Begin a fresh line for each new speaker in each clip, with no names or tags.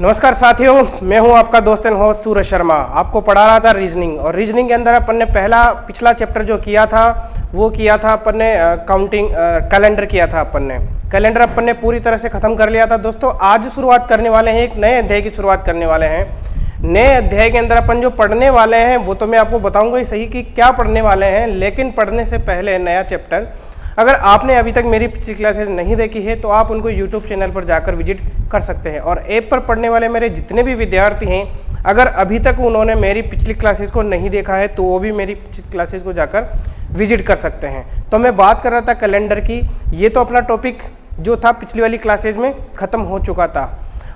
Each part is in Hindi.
नमस्कार साथियों, मैं हूं आपका दोस्त एंड होस्ट सूरज शर्मा। आपको पढ़ा रहा था रीजनिंग, और रीजनिंग के अंदर अपन ने पिछला चैप्टर जो किया था वो किया था अपन ने काउंटिंग कैलेंडर किया था। कैलेंडर अपन ने पूरी तरह से खत्म कर लिया था। दोस्तों आज शुरुआत करने वाले हैं, एक नए अध्याय की शुरुआत करने वाले हैं। नए अध्याय के अंदर अपन जो पढ़ने वाले हैं वो तो मैं आपको बताऊंगा ही सही कि क्या पढ़ने वाले हैं, लेकिन पढ़ने से पहले नया चैप्टर, अगर आपने अभी तक मेरी पिछली क्लासेस नहीं देखी है तो आप उनको यूट्यूब चैनल पर जाकर विजिट कर सकते हैं। और ऐप पर पढ़ने वाले मेरे जितने भी विद्यार्थी हैं, अगर अभी तक उन्होंने मेरी पिछली क्लासेस को नहीं देखा है तो वो भी मेरी पिछली क्लासेस को जाकर विजिट कर सकते हैं। तो मैं बात कर रहा था कैलेंडर की। ये तो अपना टॉपिक जो था पिछली वाली क्लासेज में ख़त्म हो चुका था।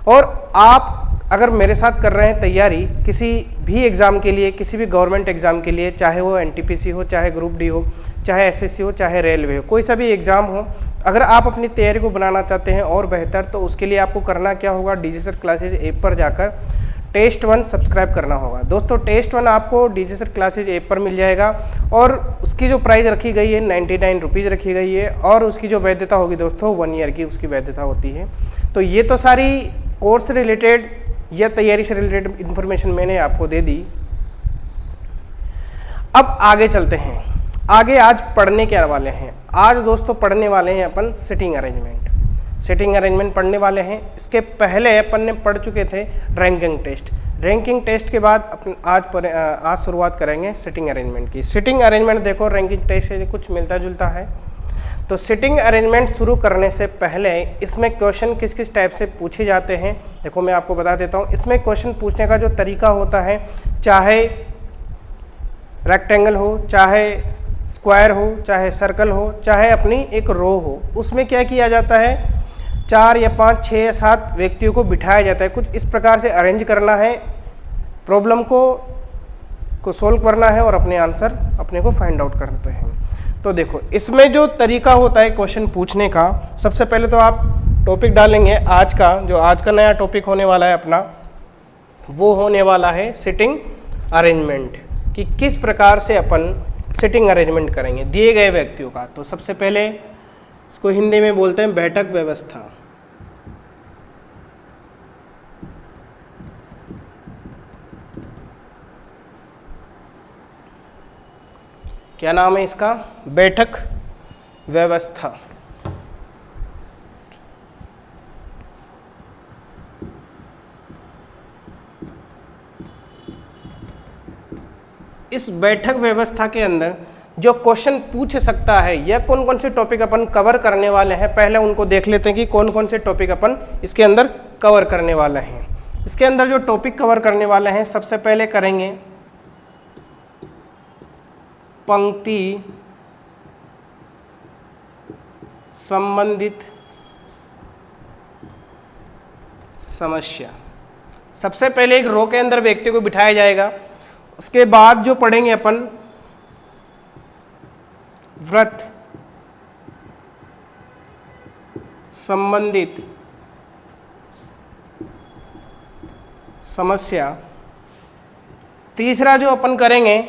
और आप अगर मेरे साथ कर रहे हैं तैयारी किसी भी एग्ज़ाम के लिए, किसी भी गवर्नमेंट एग्ज़ाम के लिए, चाहे वो एनटीपीसी हो, चाहे ग्रुप डी हो, चाहे एसएससी हो, चाहे रेलवे हो, कोई सा भी एग्ज़ाम हो, अगर आप अपनी तैयारी को बनाना चाहते हैं और बेहतर, तो उसके लिए आपको करना क्या होगा, डीजी क्लासेज ऐप पर जाकर टेस्ट 1 सब्सक्राइब करना होगा। दोस्तों टेस्ट 1 आपको डीजी क्लासेज ऐप पर मिल जाएगा और उसकी जो प्राइस रखी गई है 99 रुपीज़ रखी गई है, और उसकी जो वैधता होगी दोस्तों 1 ईयर की उसकी वैधता होती है। तो ये तो सारी कोर्स से रिलेटेड या तैयारी से रिलेटेड इन्फॉर्मेशन मैंने आपको दे दी। अब आगे चलते हैं। आगे आज पढ़ने क्या वाले हैं? आज दोस्तों पढ़ने वाले हैं अपन सिटिंग अरेंजमेंट। सिटिंग अरेंजमेंट पढ़ने वाले हैं। इसके पहले अपन ने पढ़ चुके थे रैंकिंग टेस्ट। रैंकिंग टेस्ट के बाद अपन आज शुरुआत करेंगे सिटिंग अरेंजमेंट की। सिटिंग अरेंजमेंट देखो रैंकिंग टेस्ट से कुछ मिलता जुलता है। तो सिटिंग अरेंजमेंट शुरू करने से पहले इसमें क्वेश्चन किस किस टाइप से पूछे जाते हैं देखो मैं आपको बता देता हूँ। इसमें क्वेश्चन पूछने का जो तरीका होता है, चाहे रेक्टेंगल हो, चाहे स्क्वायर हो, चाहे सर्कल हो, चाहे अपनी एक रो हो, उसमें क्या किया जाता है, 4 या 5, 6 या 7 व्यक्तियों को बिठाया जाता है। कुछ इस प्रकार से अरेंज करना है, प्रॉब्लम को सोल्व करना है और अपने आंसर अपने को फाइंड आउट करते हैं। तो देखो इसमें जो तरीका होता है क्वेश्चन पूछने का, सबसे पहले तो आप टॉपिक डालेंगे आज का नया टॉपिक होने वाला है अपना, वो होने वाला है सिटिंग अरेंजमेंट, कि किस प्रकार से अपन सिटिंग अरेंजमेंट करेंगे दिए गए व्यक्तियों का। तो सबसे पहले इसको हिंदी में बोलते हैं बैठक व्यवस्था। क्या नाम है इसका? बैठक व्यवस्था। इस बैठक व्यवस्था के अंदर जो क्वेश्चन पूछ सकता है या कौन कौन से टॉपिक अपन कवर करने वाले हैं, पहले उनको देख लेते हैं कि कौन कौन से टॉपिक अपन इसके अंदर कवर करने वाले हैं। इसके अंदर जो टॉपिक कवर करने वाले हैं, सबसे पहले करेंगे पंक्ति संबंधित समस्या। सबसे पहले एक रो के अंदर व्यक्ति को बिठाया जाएगा। उसके बाद जो पढ़ेंगे अपन वृत्त संबंधित समस्या। तीसरा जो अपन करेंगे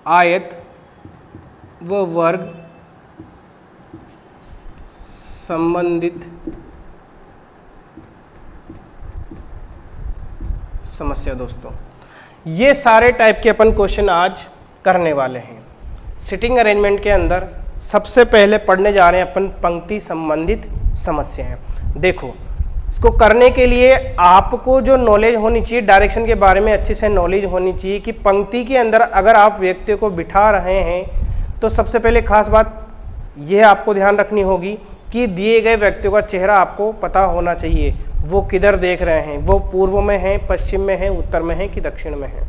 आयत व वर्ग संबंधित समस्या। दोस्तों ये सारे टाइप के अपन क्वेश्चन आज करने वाले हैं। सिटिंग अरेंजमेंट के अंदर सबसे पहले पढ़ने जा रहे हैं अपन पंक्ति संबंधित समस्याएं। देखो इसको करने के लिए आपको जो नॉलेज होनी चाहिए, डायरेक्शन के बारे में अच्छे से नॉलेज होनी चाहिए कि पंक्ति के अंदर अगर आप व्यक्ति को बिठा रहे हैं तो सबसे पहले खास बात यह आपको ध्यान रखनी होगी कि दिए गए व्यक्तियों का चेहरा आपको पता होना चाहिए। वो किधर देख रहे हैं, वो पूर्व में है, पश्चिम में है, उत्तर में है कि दक्षिण में है।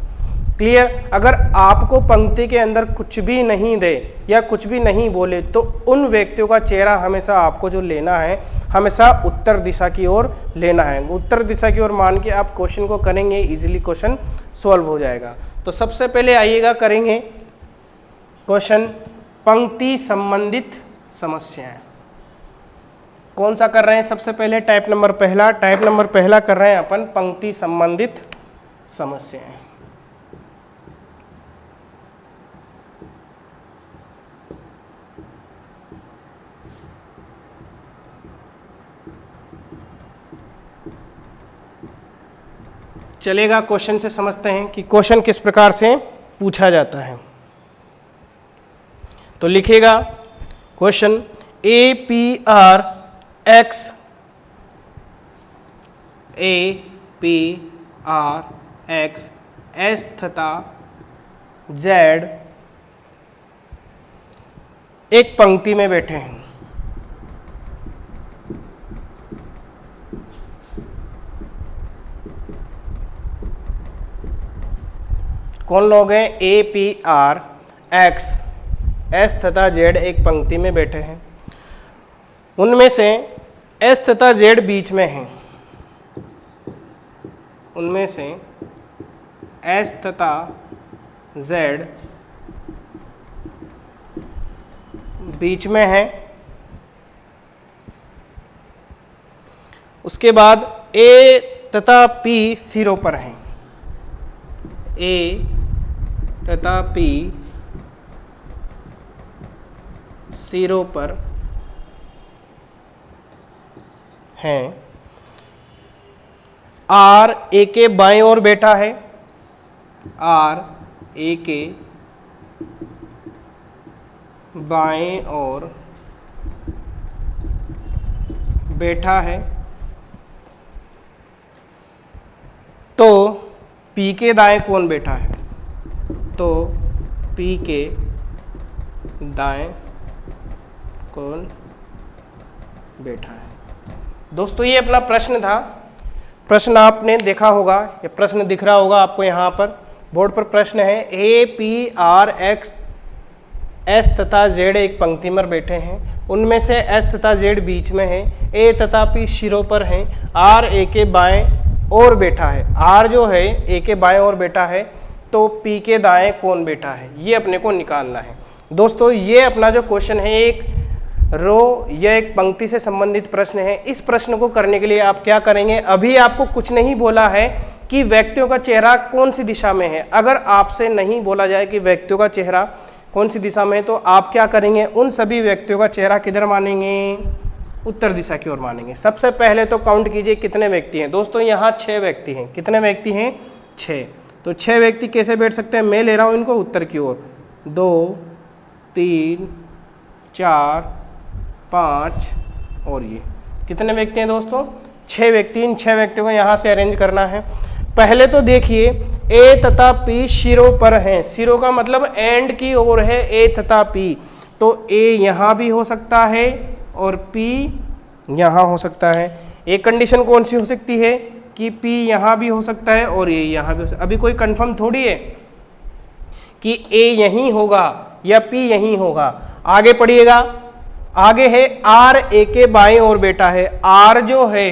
क्लियर? अगर आपको पंक्ति के अंदर कुछ भी नहीं दे या कुछ भी नहीं बोले तो उन व्यक्तियों का चेहरा हमेशा आपको जो लेना है, हमेशा उत्तर दिशा की ओर लेना है। उत्तर दिशा की ओर मान के आप क्वेश्चन को करेंगे, इजीली क्वेश्चन सॉल्व हो जाएगा। तो सबसे पहले आइएगा करेंगे क्वेश्चन पंक्ति संबंधित समस्याएं। कौन सा कर रहे हैं? सबसे पहले टाइप नंबर पहला कर रहे हैं अपन पंक्ति संबंधित समस्याएं। चलेगा, क्वेश्चन से समझते हैं कि क्वेश्चन किस प्रकार से पूछा जाता है। तो लिखेगा क्वेश्चन APRX S तथा Z एक पंक्ति में बैठे हैं। कौन लोग हैं? APRX S तथा Z एक पंक्ति में बैठे हैं। उनमें से S तथा Z बीच में हैं। उनमें से S तथा Z बीच में है। उसके बाद A तथा P सिरों पर हैं। A तथा P सिरों पर हैं। R A के बाएं ओर बैठा है। R A के बाएं ओर बैठा है। तो P के दाएं कौन बैठा है? तो P के दाएं कौन बैठा है? दोस्तों ये अपना प्रश्न था। प्रश्न आपने देखा होगा, ये प्रश्न दिख रहा होगा आपको यहाँ पर बोर्ड पर। प्रश्न है APRX S तथा Z एक पंक्ति में बैठे हैं। उनमें से S तथा Z बीच में है। A तथा P सिरों पर हैं। R A के बाएं ओर बैठा है। R जो है A के बाएं ओर बैठा है, तो P के दाएं कौन बैठा है, ये अपने को निकालना है। दोस्तों ये अपना जो क्वेश्चन है एक रो या एक पंक्ति से संबंधित प्रश्न है। इस प्रश्न को करने के लिए आप क्या करेंगे? अभी आपको कुछ नहीं बोला है कि व्यक्तियों का चेहरा कौन सी दिशा में है। अगर आपसे नहीं बोला जाए कि व्यक्तियों का चेहरा कौन सी दिशा में है, तो आप क्या करेंगे? उन सभी व्यक्तियों का चेहरा किधर मानेंगे? उत्तर दिशा की ओर मानेंगे। सबसे पहले तो काउंट कीजिए कितने व्यक्ति हैं। दोस्तों यहाँ 6 व्यक्ति हैं। कितने व्यक्ति हैं? 6। तो 6 व्यक्ति कैसे बैठ सकते हैं? मैं ले रहा हूँ इनको उत्तर की ओर। 2 3 4 5 और ये कितने व्यक्ति हैं दोस्तों? 6 व्यक्ति। इन 6 व्यक्तियों को यहाँ से अरेंज करना है। पहले तो देखिए A तथा P सिरों पर हैं। सिरों का मतलब एंड की ओर है A तथा P। तो A यहाँ भी हो सकता है और P यहाँ हो सकता है। एक कंडीशन कौन सी हो सकती है कि P यहाँ भी हो सकता है और A यहाँ भी हो सकता है। अभी कोई कंफर्म थोड़ी है कि A यहीं होगा या P यहीं होगा। आगे पढ़िएगा। आगे है R A के बाएं ओर बैठा है। R जो है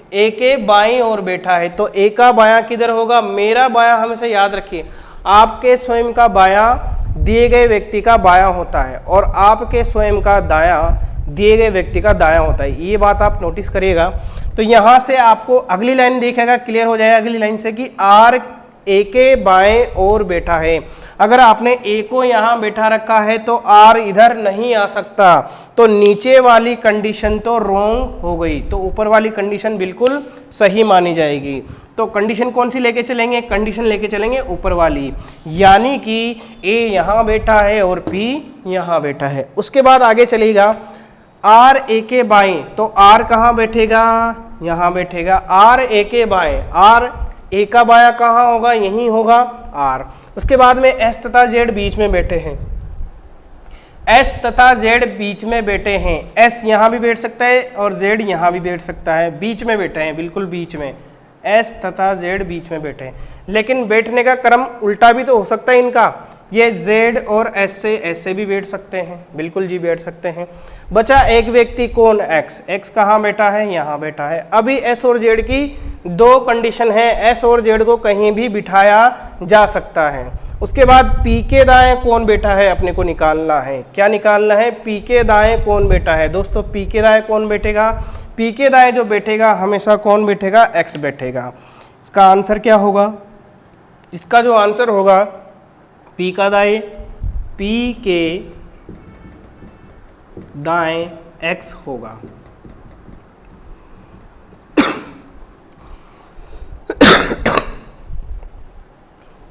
A के बाएं ओर बैठा है, तो A का बायां किधर होगा? मेरा बायां हमेशा याद रखिए, आपके स्वयं का बायां दिए गए व्यक्ति का बायां होता है और आपके स्वयं का दायां दिए गए व्यक्ति का दायां होता है। ये बात आप नोटिस करिएगा। तो यहां से आपको अगली लाइन देखेगा, क्लियर हो जाएगा अगली लाइन से कि R A के बाएं ओर बैठा है। अगर आपने A को यहां बैठा रखा है तो R इधर नहीं आ सकता, तो नीचे वाली कंडीशन तो रॉन्ग हो गई, तो ऊपर वाली कंडीशन बिल्कुल सही मानी जाएगी। तो कंडीशन कौन सी लेके चलेंगे? कंडीशन लेके चलेंगे ऊपर वाली, यानी कि A यहां बैठा है और P यहां बैठा है। उसके बाद आगे चलेगा R A के बाएं, तो R कहां बैठेगा? यहां बैठेगा। R A के बाएं, R A का बायां कहाँ होगा? यहीं होगा R। उसके बाद में S तथा Z बीच में बैठे हैं। S तथा Z बीच में बैठे हैं। S यहाँ भी बैठ सकता है और Z यहाँ भी बैठ सकता है। बीच में बैठे हैं, बिल्कुल बीच में। S तथा Z बीच में बैठे हैं, लेकिन बैठने का क्रम उल्टा भी तो हो सकता है इनका। ये Z और S से ऐसे भी बैठ सकते हैं, बिल्कुल जी बैठ सकते हैं। बचा एक व्यक्ति, कौन? X। X कहाँ बैठा है? यहाँ बैठा है। अभी S और Z की 2 कंडीशन है, S और Z को कहीं भी बिठाया जा सकता है। उसके बाद P के दाएं कौन बैठा है अपने को निकालना है। क्या निकालना है? P के दाएं कौन बैठा है। दोस्तों P के दाएं कौन बैठेगा? P के दाएं जो बैठेगा हमेशा कौन बैठेगा? X बैठेगा। इसका आंसर क्या होगा? इसका जो आंसर होगा P का दाएं, P के दाएं X होगा।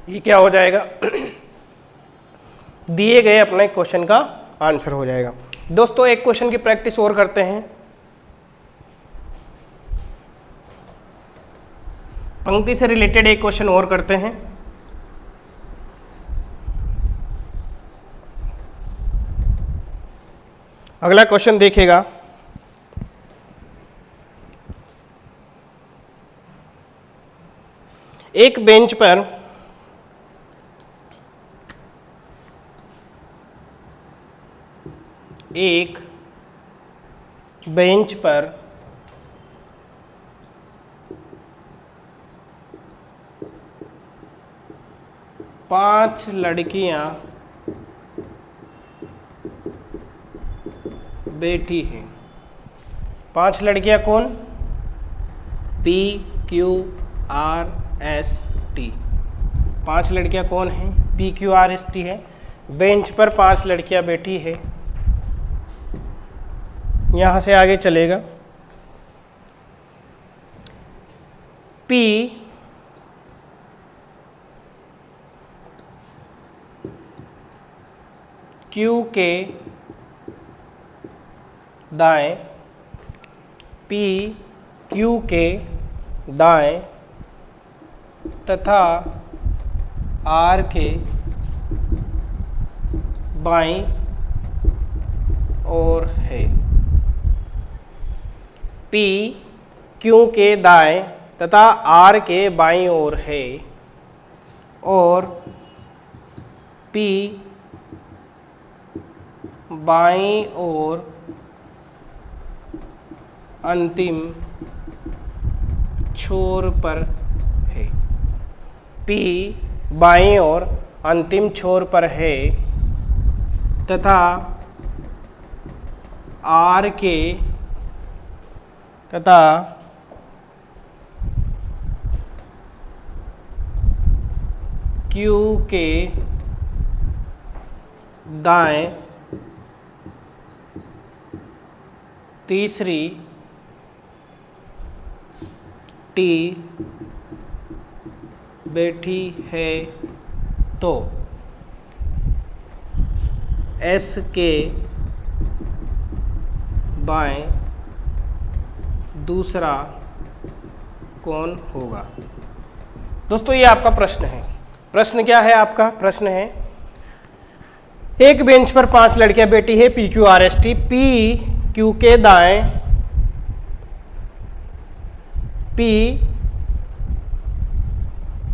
ये क्या हो जाएगा, दिए गए अपने क्वेश्चन का आंसर हो जाएगा। दोस्तों एक क्वेश्चन की प्रैक्टिस और करते हैं। पंक्ति से रिलेटेड एक क्वेश्चन और करते हैं। अगला क्वेश्चन देखिएगा, एक बेंच पर एक बेंच पर पांच लड़कियां बैठी हैं। पांच लड़कियां कौन? P Q R S T। पांच लड़कियां कौन हैं? P Q R S T है। बेंच पर पांच लड़कियां बैठी है। यहां से आगे चलेगा, P Q के दाएं, P Q के दाएं तथा R के बाईं ओर है। P Q के दाएं तथा R के बाईं ओर है और P बाईं ओर अंतिम छोर पर है। P बाईं ओर अंतिम छोर पर है तथा R के तथा Q के दाएं तीसरी T बैठी है तो S के बाएं दूसरा कौन होगा? दोस्तों ये आपका प्रश्न है। प्रश्न क्या है आपका? प्रश्न है एक बेंच पर पांच लड़कियां बैठी है, P Q R S T। P Q के दाएं, P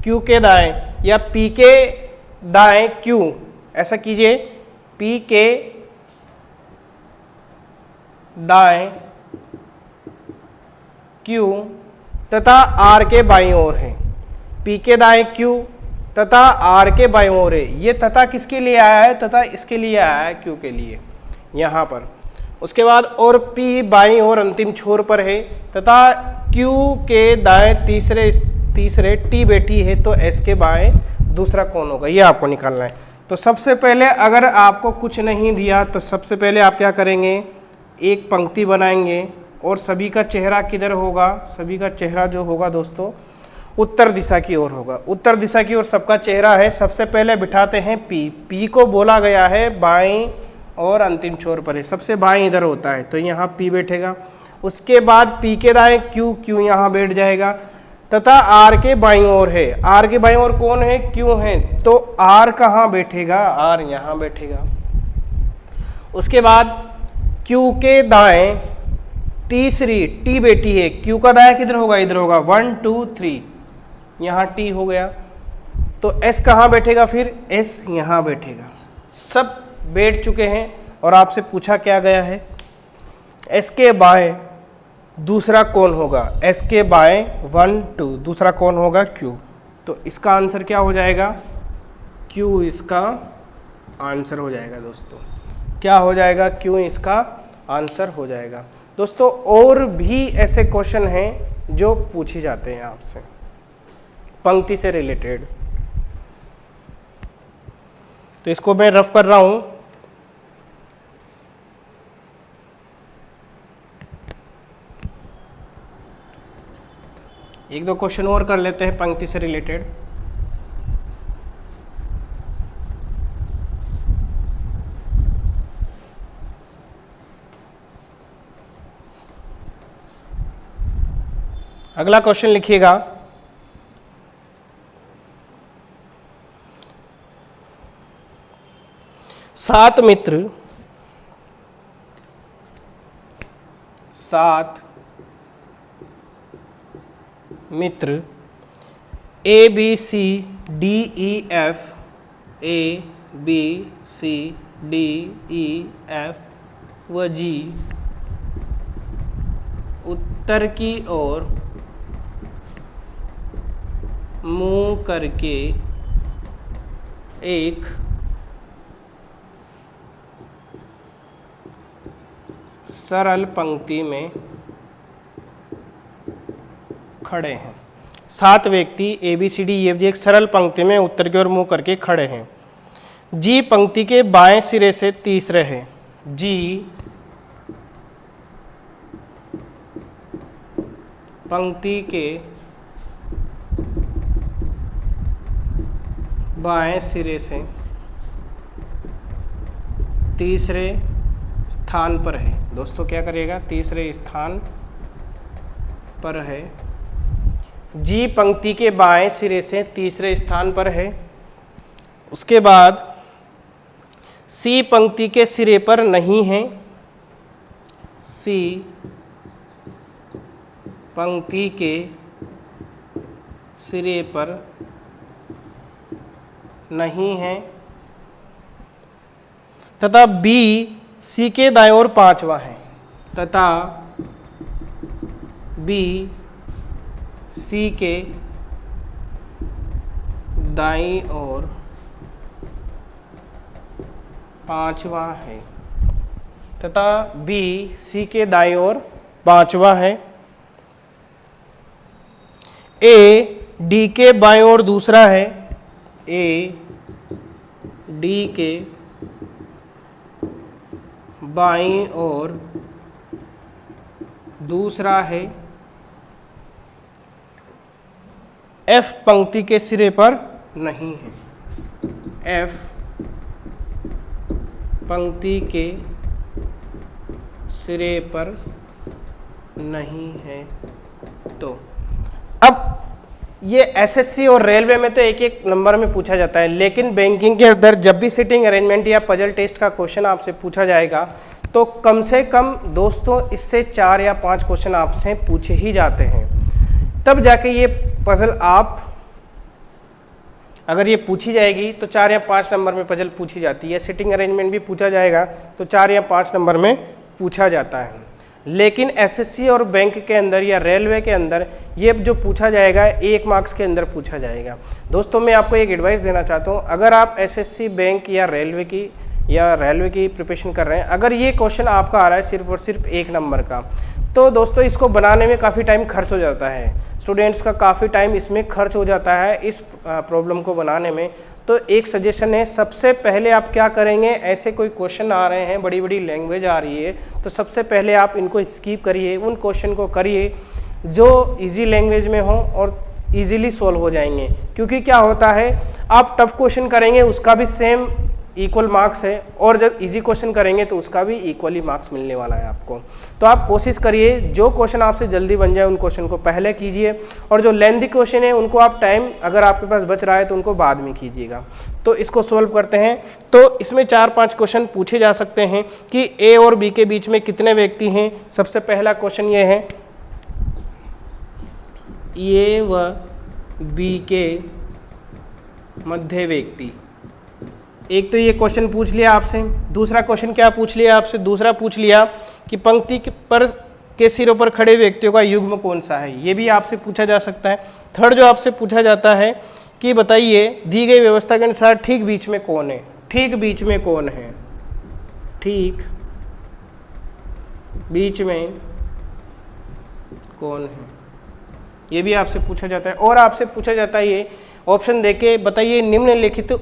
Q के दाएं या P के दाएं Q, ऐसा कीजिए, P के दाएं Q तथा R के बाईं ओर है। P के दाएं Q तथा R के बाईं ओर है। ये तथा किसके लिए आया है? तथा इसके लिए आया है, Q के लिए, यहाँ पर। उसके बाद और P बाईं ओर अंतिम छोर पर है तथा Q के दाएं तीसरे T बैठी है तो S के बाएं दूसरा कौन होगा? ये आपको निकालना है। तो सबसे पहले अगर आपको कुछ नहीं दिया तो सबसे पहले आप क्या करेंगे, एक पंक्ति बनाएंगे और सभी का चेहरा किधर होगा? सभी का चेहरा जो होगा दोस्तों उत्तर दिशा की ओर होगा। उत्तर दिशा की ओर सबका चेहरा है। सबसे पहले बिठाते हैं P को बोला गया है बाईं और अंतिम छोर पर है, सबसे बाईं इधर होता है तो यहाँ P बैठेगा। उसके बाद P के दाएं Q यहाँ बैठ जाएगा तथा R के बाईं ओर है। R के बाईं ओर कौन है? Q है, तो R कहाँ बैठेगा? R यहाँ बैठेगा। उसके बाद Q के दाएं तीसरी T बैठी है। Q का दाएं किधर होगा? इधर होगा। 1 2 3 यहाँ T हो गया तो S कहाँ बैठेगा? फिर S यहाँ बैठेगा। सब बैठ चुके हैं और आपसे पूछा क्या गया है, S के बाएं दूसरा कौन होगा? S के बाएं 1 2 दूसरा कौन होगा? Q। तो इसका आंसर क्या हो जाएगा? Q इसका आंसर हो जाएगा दोस्तों। क्या हो जाएगा? Q इसका आंसर हो जाएगा। दोस्तों और भी ऐसे क्वेश्चन हैं जो पूछे जाते हैं आपसे पंक्ति से रिलेटेड, तो इसको मैं रफ कर रहा हूं। एक दो क्वेश्चन और कर लेते हैं पंक्ति से रिलेटेड। अगला क्वेश्चन लिखिएगा, सात मित्र A B C D E F, A B C D E F व जी उत्तर की ओर मुंह करके एक सरल पंक्ति में खड़े हैं। सात व्यक्ति A B C D E F G एक सरल पंक्ति में उत्तर की ओर मुंह करके खड़े हैं। जी पंक्ति के बाएं सिरे से तीसरे है। जी पंक्ति के बाएं सिरे से तीसरे स्थान पर है। दोस्तों क्या करिएगा, तीसरे स्थान पर है। जी पंक्ति के बाएं सिरे से तीसरे स्थान पर है। उसके बाद सी पंक्ति के सिरे पर नहीं है। सी पंक्ति के सिरे पर नहीं है तथा बी सी के दाएं ओर पांचवा है। तथा बी सी के दाईं ओर पांचवा है। तथा बी सी के दाईं ओर पांचवा है। ए डी के बाईं ओर दूसरा है। ए डी के बाईं ओर दूसरा है। एफ पंक्ति के सिरे पर नहीं है। एफ पंक्ति के सिरे पर नहीं है। तो अब ये एसएससी और रेलवे में तो एक एक नंबर में पूछा जाता है, लेकिन बैंकिंग के अंदर जब भी सिटिंग अरेंजमेंट या पजल टेस्ट का क्वेश्चन आपसे पूछा जाएगा तो कम से कम दोस्तों इससे 4 या 5 क्वेश्चन आपसे पूछे ही जाते हैं। तब जाके ये पजल आप अगर ये पूछी जाएगी तो 4 या 5 नंबर में पजल पूछी जाती है। सिटिंग अरेंजमेंट भी पूछा जाएगा तो 4 या 5 नंबर में पूछा जाता है। लेकिन एसएससी और बैंक के अंदर या रेलवे के अंदर ये जो पूछा जाएगा 1 मार्क्स के अंदर पूछा जाएगा। दोस्तों मैं आपको एक एडवाइस देना चाहता हूँ, अगर आप एसएससी बैंक या रेलवे की प्रिपरेशन कर रहे हैं, अगर ये क्वेश्चन आपका आ रहा है सिर्फ और सिर्फ 1 नंबर का, तो दोस्तों इसको बनाने में काफ़ी टाइम खर्च हो जाता है। स्टूडेंट्स का काफ़ी टाइम इसमें खर्च हो जाता है इस प्रॉब्लम को बनाने में। तो एक सजेशन है, सबसे पहले आप क्या करेंगे, ऐसे कोई क्वेश्चन आ रहे हैं, बड़ी बड़ी लैंग्वेज आ रही है, तो सबसे पहले आप इनको स्किप करिए, उन क्वेश्चन को करिए जो इजी लैंग्वेज में हो और इजीली सॉल्व हो जाएंगे। क्योंकि क्या होता है, आप टफ क्वेश्चन करेंगे उसका भी सेम इक्वल मार्क्स है, और जब इजी क्वेश्चन करेंगे तो उसका भी इक्वली मार्क्स मिलने वाला है आपको। तो आप कोशिश करिए जो क्वेश्चन आपसे जल्दी बन जाए उन क्वेश्चन को पहले कीजिए, और जो लेंथी क्वेश्चन है उनको आप टाइम अगर आपके पास बच रहा है तो उनको बाद में कीजिएगा। तो इसको सोल्व करते हैं। तो इसमें 4-5 क्वेश्चन पूछे जा सकते हैं कि ए और बी के बीच में कितने व्यक्ति हैं। सबसे पहला क्वेश्चन ये है, ए व बी के मध्य व्यक्ति। एक तो ये क्वेश्चन पूछ लिया आपसे। दूसरा क्वेश्चन क्या पूछ लिया आपसे, दूसरा पूछ लिया कि पंक्ति पर के सिरों पर खड़े व्यक्तियों का युग्म कौन सा है, ये भी आपसे पूछा जा सकता है। थर्ड जो आपसे पूछा जाता है कि बताइए दी गई व्यवस्था के अनुसार ठीक बीच में कौन है। ठीक बीच में कौन है, ठीक बीच में कौन है, ये भी आपसे पूछा जाता है। और आपसे पूछा जाता है ये ऑप्शन देके बताइए निम्नलिखित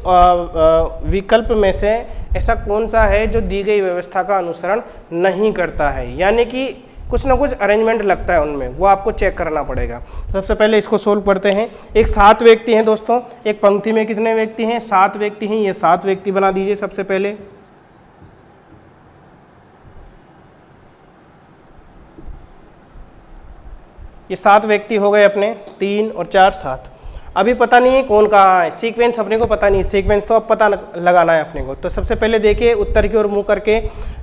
विकल्प में से ऐसा कौन सा है जो दी गई व्यवस्था का अनुसरण नहीं करता है, यानी कि कुछ ना कुछ अरेंजमेंट लगता है उनमें, वो आपको चेक करना पड़ेगा। सबसे पहले इसको सोल्व करते हैं। एक 7 व्यक्ति हैं दोस्तों, एक पंक्ति में कितने व्यक्ति हैं, 7 व्यक्ति हैं। ये 7 व्यक्ति बना दीजिए सबसे पहले। ये 7 व्यक्ति हो गए अपने, 3 और 4 7। अभी पता नहीं है कौन कहाँ है, सीक्वेंस अपने को पता नहीं, सीक्वेंस तो अब पता लगाना है अपने को। तो सबसे पहले देखिए उत्तर की ओर मुंह करके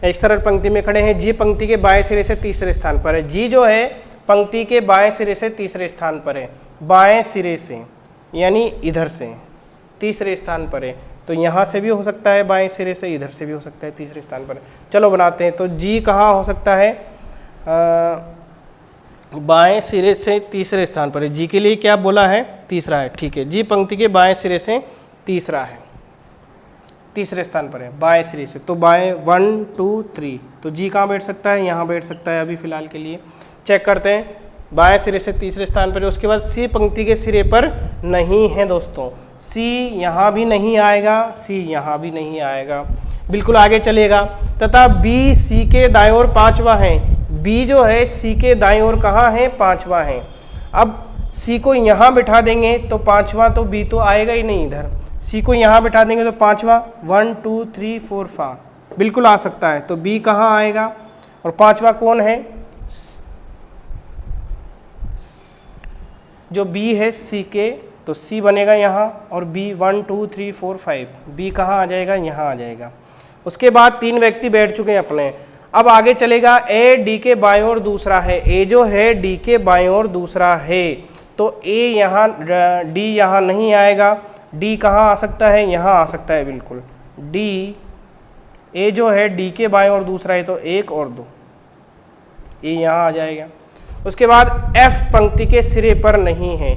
एक सरल पंक्ति में खड़े हैं। जी पंक्ति के बाएं सिरे से तीसरे स्थान पर है। जी जो है पंक्ति के बाएं सिरे से तीसरे स्थान पर है, बाएं सिरे से यानी इधर से तीसरे स्थान पर है। तो यहाँ से भी हो सकता है बाएं सिरे से, इधर से भी हो सकता है तीसरे स्थान पर। चलो बनाते हैं। तो जी कहाँ हो सकता है, बाएं सिरे से तीसरे स्थान पर है। जी के लिए क्या बोला है, तीसरा है, ठीक है। जी पंक्ति के बाएं सिरे से तीसरा है, तीसरे स्थान पर है बाएं सिरे से। तो बाएं 1 2 3, तो जी कहाँ बैठ सकता है, यहाँ बैठ सकता है। अभी फिलहाल के लिए चेक करते हैं, बाएं सिरे से तीसरे स्थान पर है। उसके बाद सी पंक्ति के सिरे पर नहीं है दोस्तों, सी यहाँ भी नहीं आएगा, सी यहाँ भी नहीं आएगा, बिल्कुल आगे चलेगा। तथा बी सी के दाएं ओर पांचवा है। बी जो है सी के दाएं ओर कहाँ है, पांचवा है। अब सी को यहाँ बिठा देंगे तो पांचवा, तो बी तो आएगा ही नहीं इधर। सी को यहाँ बिठा देंगे तो पांचवा 1 2 3 4 5 बिल्कुल आ सकता है। तो बी कहाँ आएगा, और पांचवा कौन है, जो बी है सी के, तो सी बनेगा यहाँ, और बी 1 2 3 4 5 बी कहाँ आ जाएगा, यहाँ आ जाएगा। उसके बाद 3 व्यक्ति बैठ चुके हैं अपने। अब आगे चलेगा, ए डी के बाएं ओर दूसरा है। ए जो है डी के बाएं ओर दूसरा है, तो ए यहाँ, डी यहाँ नहीं आएगा। डी कहाँ आ सकता है, यहाँ आ सकता है बिल्कुल। डी, ए जो है डी के बाएं ओर दूसरा है, तो 1 और 2 ए यहाँ आ जाएगा। उसके बाद एफ पंक्ति के सिरे पर नहीं है।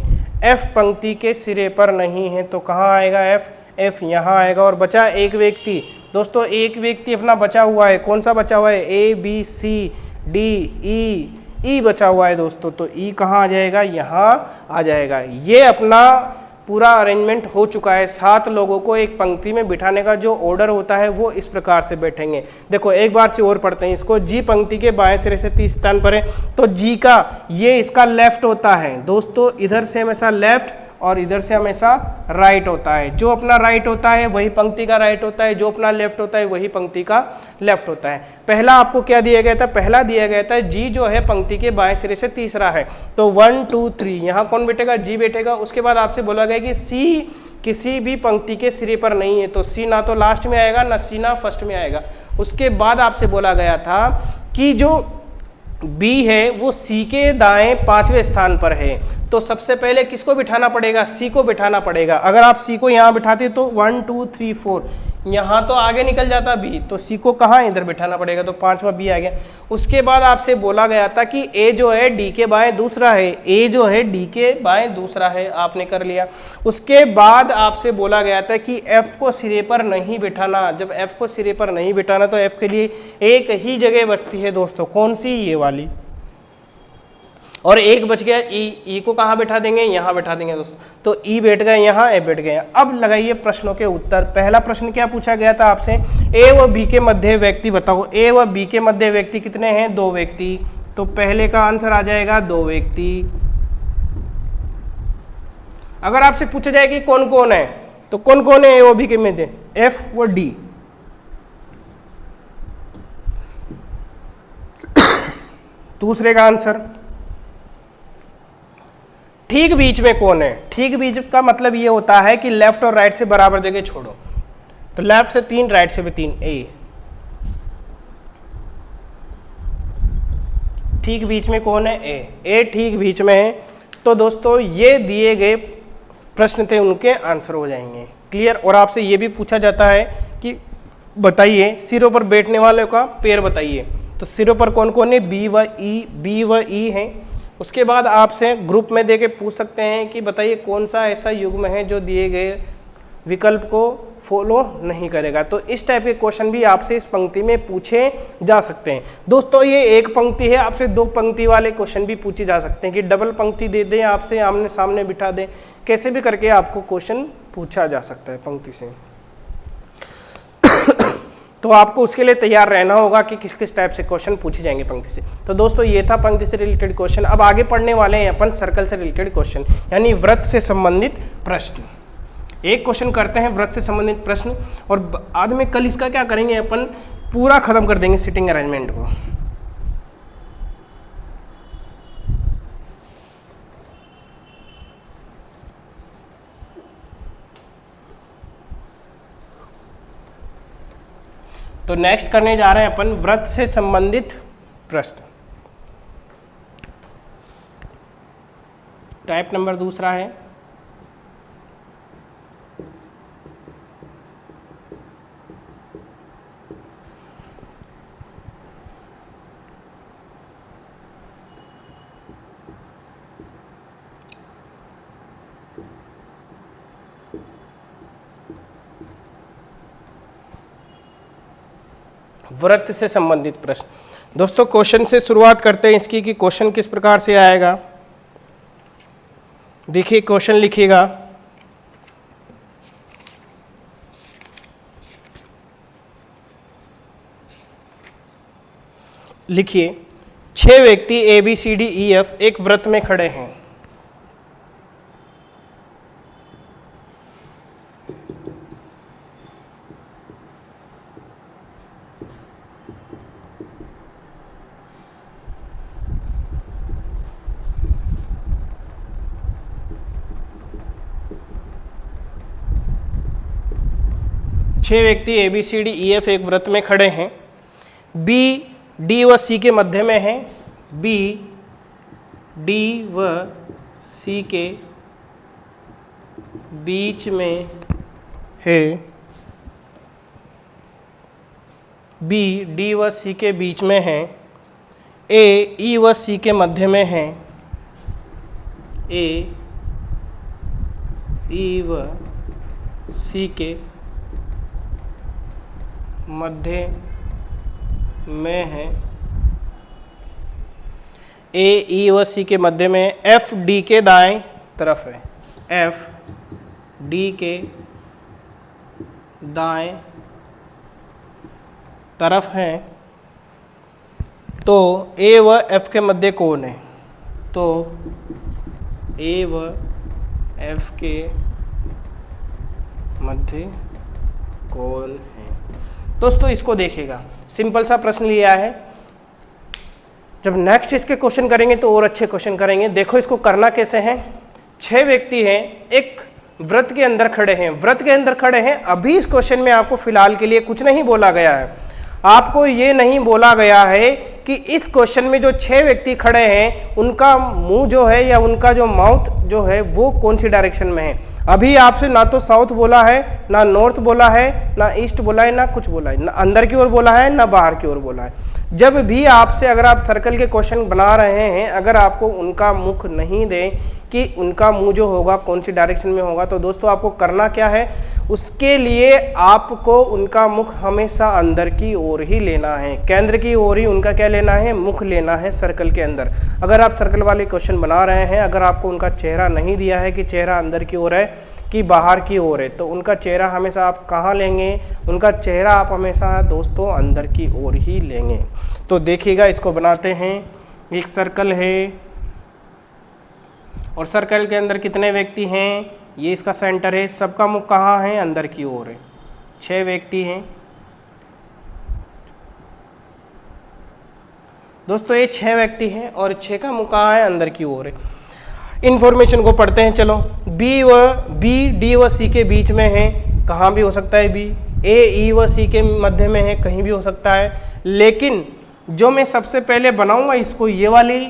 एफ पंक्ति के सिरे पर नहीं है, तो कहाँ आएगा एफ, एफ यहाँ आएगा। और बचा एक व्यक्ति दोस्तों, एक व्यक्ति अपना बचा हुआ है। कौन सा बचा हुआ है, ए बी सी डी ई, ई बचा हुआ है दोस्तों। तो ई कहाँ आ जाएगा, यहाँ आ जाएगा। ये अपना पूरा अरेंजमेंट हो चुका है। 7 लोगों को एक पंक्ति में बिठाने का जो ऑर्डर होता है वो इस प्रकार से बैठेंगे। देखो एक बार से और पढ़ते हैं इसको। जी पंक्ति के बाएं सिरे से 30 स्थान पर है, तो जी का ये इसका लेफ्ट होता है दोस्तों। इधर से हमेशा लेफ्ट और इधर से हमेशा राइट होता है। जो अपना राइट होता है वही पंक्ति का राइट होता है, जो अपना लेफ्ट होता है वही पंक्ति का लेफ्ट होता है। पहला आपको क्या दिया गया था, पहला दिया गया था जी जो है पंक्ति के बाएं सिरे से तीसरा है, तो 1 2 3 यहाँ कौन बैठेगा, जी बैठेगा। उसके बाद आपसे बोला गया कि सी किसी भी पंक्ति के सिरे पर नहीं है, तो सी ना तो लास्ट में आएगा, ना सी ना फर्स्ट में आएगा। उसके बाद आपसे बोला गया था कि जो बी है वो सी के दाएं 5वें स्थान पर है, तो सबसे पहले किसको बिठाना पड़ेगा, सी को बिठाना पड़ेगा। अगर आप सी को यहाँ बिठाते तो 1 2 3 4 यहाँ तो आगे निकल जाता बी, तो सी को कहाँ इधर बिठाना पड़ेगा, तो 5वां बी आ गया। उसके बाद आपसे बोला गया था कि ए जो है डी के बाएं दूसरा है, ए जो है डी के बाएं दूसरा है, आपने कर लिया। उसके बाद आपसे बोला गया था कि एफ को सिरे पर नहीं बिठाना। जब एफ को सिरे पर नहीं बिठाना तो एफ के लिए एक ही जगह बचती है दोस्तों, कौन सी, ये वाली। और एक बच गया ई, ई को कहाँ बैठा देंगे, यहाँ बैठा देंगे दोस्तों। तो ई बैठ गए यहाँ, ए बैठ गए। अब लगाइए प्रश्नों के उत्तर। पहला प्रश्न क्या पूछा गया था आपसे, ए व बी के मध्य व्यक्ति बताओ। ए व बी के मध्य व्यक्ति कितने हैं, 2 व्यक्ति। तो पहले का आंसर आ जाएगा 2 व्यक्ति। अगर आपसे पूछा जाए कि कौन कौन है, तो कौन कौन है ए व बी के मध्य, एफ व डी। दूसरे का आंसर ठीक बीच में कौन है। ठीक बीच का मतलब ये होता है कि लेफ्ट और राइट से बराबर जगह छोड़ो, तो लेफ्ट से 3 राइट से भी 3, ए। ठीक बीच में कौन है, ए, ए ठीक बीच में है। तो दोस्तों ये दिए गए प्रश्न थे, उनके आंसर हो जाएंगे। क्लियर। और आपसे ये भी पूछा जाता है कि बताइए सिरों पर बैठने वाले का पेयर बताइए, तो सिरों पर कौन कौन है, बी व ई, बी व ई है। उसके बाद आपसे ग्रुप में देके पूछ सकते हैं कि बताइए कौन सा ऐसा युग्म है जो दिए गए विकल्प को फॉलो नहीं करेगा। तो इस टाइप के क्वेश्चन भी आपसे इस पंक्ति में पूछे जा सकते हैं दोस्तों। ये एक पंक्ति है, आपसे 2 पंक्ति वाले क्वेश्चन भी पूछे जा सकते हैं कि डबल पंक्ति दे दें, आपसे आमने सामने बिठा दें, कैसे भी करके आपको क्वेश्चन पूछा जा सकता है पंक्ति से। तो आपको उसके लिए तैयार रहना होगा कि किस किस टाइप से क्वेश्चन पूछे जाएंगे पंक्ति से। तो दोस्तों ये था पंक्ति से रिलेटेड क्वेश्चन। अब आगे पढ़ने वाले हैं अपन सर्कल से रिलेटेड क्वेश्चन, यानी वृत्त से संबंधित प्रश्न। एक क्वेश्चन करते हैं वृत्त से संबंधित प्रश्न, और बाद में कल इसका क्या करेंगे, अपन पूरा खत्म कर देंगे सिटिंग अरेंजमेंट को। तो नेक्स्ट करने जा रहे हैं अपन व्रत से संबंधित प्रश्न। टाइप नंबर दूसरा है व्रत से संबंधित प्रश्न। दोस्तों क्वेश्चन से शुरुआत करते हैं इसकी कि क्वेश्चन किस प्रकार से आएगा। देखिए क्वेश्चन लिखिएगा, लिखिए 6 व्यक्ति A B C D E F एक व्रत में खड़े हैं। छह व्यक्ति A B C D E F एक व्रत में खड़े हैं। बी डी व सी के मध्य में है। बी डी व सी के बीच में है। बी डी व सी के बीच में है। ए ई व सी के मध्य में है। ए ई व सी के मध्य में है। ए ई व सी के मध्य में एफ डी के दाएं तरफ है। एफ डी के दाएं तरफ है। तो ए व एफ के मध्य कौन है? तो ए व एफ के मध्य कौन है? दोस्तों इसको देखिएगा, सिंपल सा प्रश्न लिया है। जब नेक्स्ट इसके क्वेश्चन करेंगे तो और अच्छे क्वेश्चन करेंगे। देखो इसको करना कैसे है। 6 व्यक्ति हैं, एक व्रत के अंदर खड़े हैं। व्रत के अंदर खड़े हैं। अभी इस क्वेश्चन में आपको फिलहाल के लिए कुछ नहीं बोला गया है। आपको ये नहीं बोला गया है कि इस क्वेश्चन में जो 6 व्यक्ति खड़े हैं उनका मुंह जो है या उनका जो माउथ जो है वो कौन सी डायरेक्शन में है। अभी आपसे ना तो साउथ बोला है, ना नॉर्थ बोला है, ना ईस्ट बोला है, ना कुछ बोला है, ना अंदर की ओर बोला है, ना बाहर की ओर बोला है। जब भी आपसे अगर आप सर्कल के क्वेश्चन बना रहे हैं, अगर आपको उनका मुख नहीं दें कि उनका मुंह जो होगा कौन सी डायरेक्शन में होगा, तो दोस्तों आपको करना क्या है, उसके लिए आपको उनका मुख हमेशा अंदर की ओर ही लेना है। केंद्र की ओर ही उनका क्या लेना है, मुख लेना है सर्कल के अंदर। अगर आप सर्कल वाले क्वेश्चन बना रहे हैं, अगर आपको उनका चेहरा नहीं दिया है कि चेहरा अंदर की ओर है कि बाहर की ओर है, तो उनका चेहरा हमेशा आप कहाँ लेंगे? उनका चेहरा आप हमेशा दोस्तों अंदर की ओर ही लेंगे। तो देखिएगा, इसको बनाते हैं। एक सर्कल है और सर्कल के अंदर कितने व्यक्ति हैं? ये इसका सेंटर है। सबका मुख कहाँ है? अंदर की ओर है। 6 व्यक्ति हैं दोस्तों, ये 6 व्यक्ति हैं और 6 का मुख कहाँ है? अंदर की ओर है। इंफॉर्मेशन को पढ़ते हैं। चलो, बी डी व सी के बीच में है, कहाँ भी हो सकता है। बी ए ई व सी के मध्य में है, कहीं भी हो सकता है। लेकिन जो मैं सबसे पहले बनाऊंगा इसको ये वाली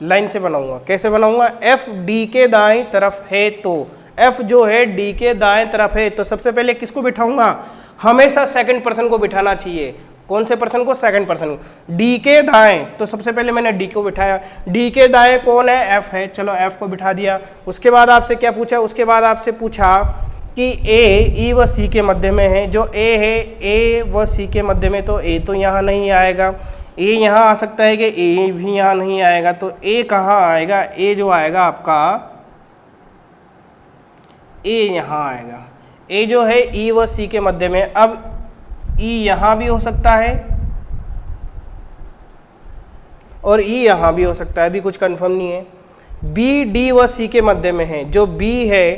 लाइन से बनाऊंगा। कैसे बनाऊंगा? एफ डी के दाएं तरफ है, तो एफ जो है डी के दाएं तरफ है, तो सबसे पहले किसको बिठाऊंगा? हमेशा सेकंड पर्सन को बिठाना चाहिए। कौन से पर्सन को? सेकंड पर्सन को। डी के दाएं, तो सबसे पहले मैंने डी को बिठाया। डी के दाएं कौन है? एफ है। चलो एफ को बिठा दिया। उसके बाद आपसे क्या पूछा? उसके बाद आपसे पूछा कि ए ई व सी के मध्य में है। जो ए है, ए व सी के मध्य में, तो ए तो यहाँ नहीं आएगा। ए यहाँ आ सकता है कि ए भी यहाँ नहीं आएगा, तो ए कहाँ आएगा? ए जो आएगा आपका, ए यहाँ आएगा। ए जो है ई व सी के मध्य में। अब ई यहाँ भी हो सकता है और ई यहाँ भी हो सकता है, अभी कुछ कंफर्म नहीं है। बी डी व सी के मध्य में है। जो बी है,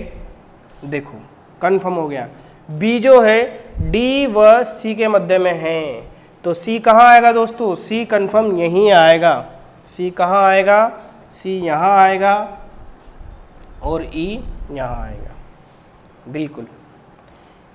देखो कंफर्म हो गया। बी जो है डी व सी के मध्य में है, तो सी कहाँ आएगा दोस्तों? सी कंफर्म यहीं आएगा। सी कहाँ आएगा? सी यहाँ आएगा और ई यहाँ आएगा। बिल्कुल,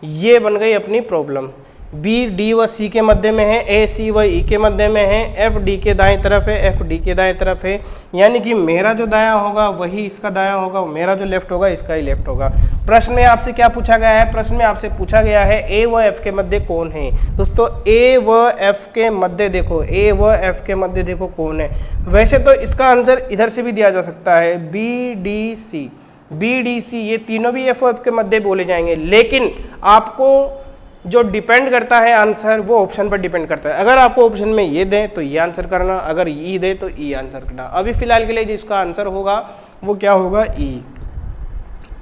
ये बन गई अपनी प्रॉब्लम बी डी व सी के मध्य में है, ए सी व ई के मध्य में है, एफ डी के दाएं तरफ है, एफ डी के दाएं तरफ है। यानी कि मेरा जो दायां होगा वही इसका दायां होगा, मेरा जो लेफ्ट होगा इसका ही लेफ्ट होगा। प्रश्न में आपसे क्या पूछा गया है? प्रश्न में आपसे पूछा गया है ए व एफ के मध्य कौन है। दोस्तों ए व एफ के मध्य देखो, ए व एफ के मध्य देखो कौन है। वैसे तो इसका आंसर इधर से भी दिया जा सकता है, B D C, B D C ये तीनों भी एफ ओ एफ के मध्य बोले जाएंगे, लेकिन आपको जो डिपेंड करता है आंसर वो ऑप्शन पर डिपेंड करता है। अगर आपको ऑप्शन में ये दें तो ये आंसर करना, अगर ई दे तो ई आंसर करना। अभी फिलहाल के लिए जिसका आंसर होगा वो क्या होगा? ई।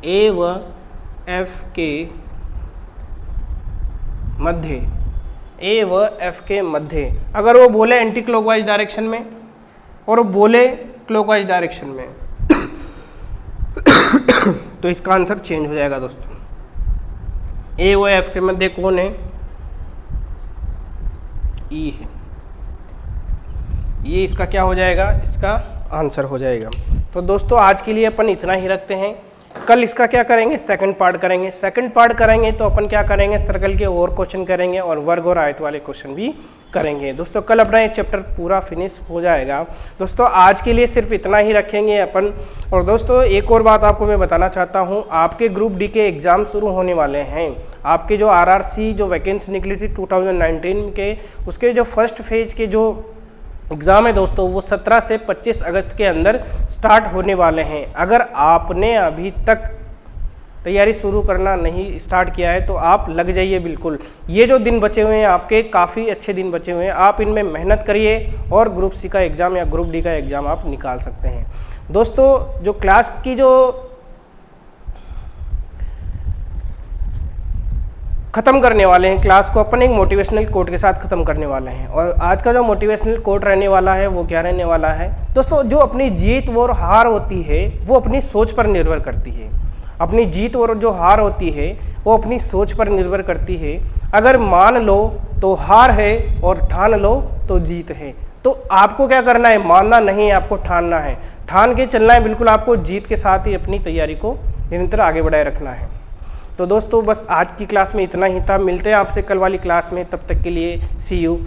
ए व एफ के मध्य, ए व एफ के मध्य अगर वो बोले एंटी क्लॉकवाइज डायरेक्शन में और वो बोले क्लॉकवाइज डायरेक्शन में तो इसका आंसर चेंज हो जाएगा दोस्तों। ए व एफ के मध्य कौन है? ई है। ये इसका क्या हो जाएगा? इसका आंसर हो जाएगा। तो दोस्तों आज के लिए अपन इतना ही रखते हैं। कल इसका क्या करेंगे? सेकंड पार्ट करेंगे। सेकंड पार्ट करेंगे तो अपन क्या करेंगे? सर्कल के और क्वेश्चन करेंगे और वर्ग और आयत वाले क्वेश्चन भी करेंगे। दोस्तों कल अपना एक चैप्टर पूरा फिनिश हो जाएगा। दोस्तों आज के लिए सिर्फ इतना ही रखेंगे अपन। और दोस्तों एक और बात आपको मैं बताना चाहता हूँ, आपके ग्रुप डी के एग्ज़ाम शुरू होने वाले हैं। आपके जो आरआरसी जो वैकेंसी निकली थी 2019 के, उसके जो फर्स्ट फेज के जो एग्ज़ाम है दोस्तों वो 17 से 25 अगस्त के अंदर स्टार्ट होने वाले हैं। अगर आपने अभी तक तैयारी शुरू करना नहीं स्टार्ट किया है तो आप लग जाइए बिल्कुल। ये जो दिन बचे हुए हैं आपके काफ़ी अच्छे दिन बचे हुए हैं, आप इनमें मेहनत करिए और ग्रुप सी का एग्ज़ाम या ग्रुप डी का एग्ज़ाम आप निकाल सकते हैं। दोस्तों जो क्लास की जो ख़त्म करने वाले हैं क्लास को अपन एक मोटिवेशनल कोट के साथ ख़त्म करने वाले हैं। और आज का जो मोटिवेशनल कोट रहने वाला है वो क्या रहने वाला है? दोस्तों जो अपनी जीत और हार होती है वो अपनी सोच पर निर्भर करती है। अपनी जीत और जो हार होती है वो अपनी सोच पर निर्भर करती है। अगर मान लो तो हार है और ठान लो तो जीत है। तो आपको क्या करना है? मानना नहीं है, आपको ठानना है। ठान के चलना है बिल्कुल, आपको जीत के साथ ही अपनी तैयारी को निरंतर आगे बढ़ाए रखना है। तो दोस्तों बस आज की क्लास में इतना ही था। मिलते हैं आपसे कल वाली क्लास में, तब तक के लिए सी यू।